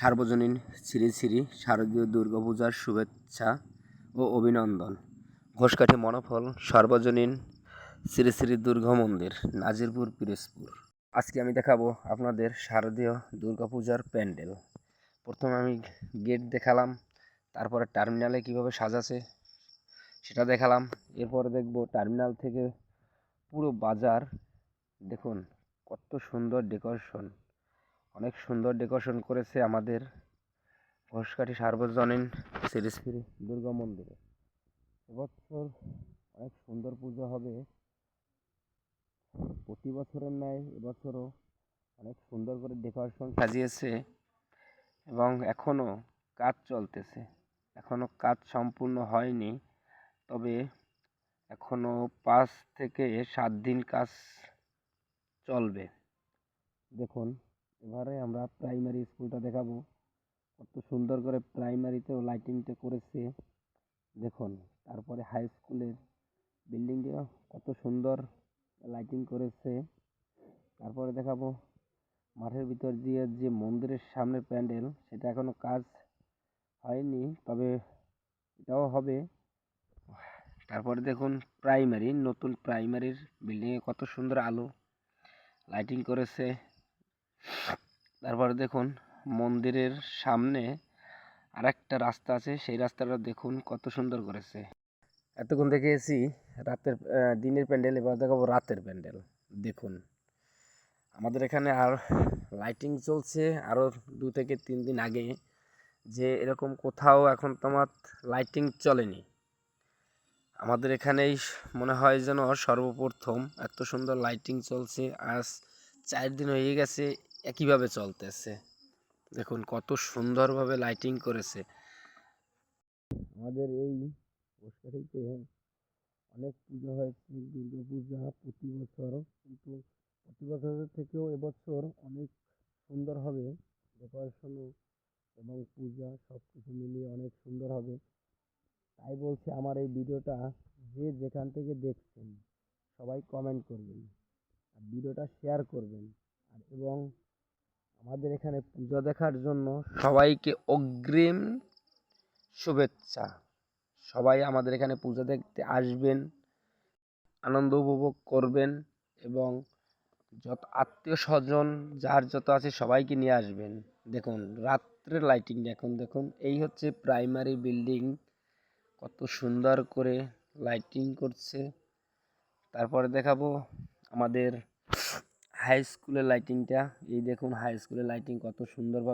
সার্বজনীন শ্রী শ্রী শারদীয় দুর্গাপূজার শুভেচ্ছা ও অভিনন্দন। ঘোষকাঠি মনোফল সার্বজনীন শ্রী শ্রী দুর্গা মন্দির, নাজিরপুর, পিরোজপুর। আজকে আমি দেখাবো আপনাদের শারদীয় দুর্গাপূজার প্যান্ডেল। প্রথমে আমি গেট দেখালাম, তারপরে টার্মিনালে কিভাবে সাজাছে সেটা দেখালাম। এরপরে দেখব টার্মিনাল থেকে পুরো বাজার। দেখুন কত সুন্দর ডেকোরেশন, অনেক সুন্দর ডেকোরেশন করেছে আমাদের ঘোষকাঠি সার্বজনীন শ্রী শ্রী দুর্গা মন্দিরে। এবছর অনেক সুন্দর পুজো হবে, প্রতি বছরের ন্যায় এবছরও অনেক সুন্দর করে ডেকোরেশন সাজিয়েছে এবং এখনও কাজ চলতেছে। এখনও কাজ সম্পূর্ণ হয়নি, তবে এখনও 5 থেকে 7 দিন কাজ চলবে। দেখুন এবারে আমরা প্রাইমারি স্কুলটা দেখাবো, কত সুন্দর করে প্রাইমারিতেও লাইটিংটা করেছে দেখুন। তারপরে হাই স্কুলের বিল্ডিংটা কত সুন্দর লাইটিং করেছে। তারপরে দেখাবো মাঠের ভিতর দিয়ে যে মন্দিরের সামনে প্যান্ডেল, সেটা এখনো কাজ হয়নি, তবে এটাও হবে। তারপরে দেখুন প্রাইমারি, নতুন প্রাইমারির বিল্ডিংয়ে কত সুন্দর আলো লাইটিং করেছে। তারপরে দেখুন মন্দিরের সামনে আরেকটা রাস্তা আছে, সেই রাস্তাটা দেখুন কত সুন্দর করেছে। এতক্ষণ দেখিয়েছি দিনের প্যান্ডেল, এবার দেখাবো রাতের প্যান্ডেল। দেখুন আমাদের এখানে আর লাইটিং চলছে আরও 2 থেকে 3 দিন আগে, যে এরকম কোথাও এখন তোমার লাইটিং চলেনি। আমাদের এখানেই মনে হয় যেন সর্বপ্রথম এত সুন্দর লাইটিং চলছে। আজ 4 দিন হয়ে গেছে একইভাবে চলতেছে। দেখুন কত সুন্দরভাবে লাইটিং করেছে। আমাদের এই ঘোষকাঠিতে অনেক পুজো হয়েছে, দুর্গা পূজা প্রতি বছর, কিন্তু প্রতি বছরের থেকেও এবছর অনেক সুন্দর হবে ডেকোরেশনও এবং পূজা সব কিছু মিলিয়ে অনেক সুন্দর হবে। তাই বলছি আমার এই ভিডিওটা যে যেখান থেকে দেখছেন সবাই কমেন্ট করবেন আর ভিডিওটা শেয়ার করবেন, আর এবং আমাদের এখানে পূজা দেখার জন্য সবাইকে অগ্রিম শুভেচ্ছা। সবাই আমাদের এখানে পূজা দেখতে আসবেন, আনন্দ উপভোগ করবেন এবং যত আত্মীয় স্বজন যার যত আছে সবাইকে নিয়ে আসবেন। দেখুন রাত্রের লাইটিং এখন দেখুন, এই হচ্ছে প্রাইমারি বিল্ডিং, কত সুন্দর করে লাইটিং করছে। তারপরে দেখাবো আমাদের হাই স্কুলের লাইটিংটা। এই দেখুন হাই স্কুলের লাইটিং কত সুন্দরভাবে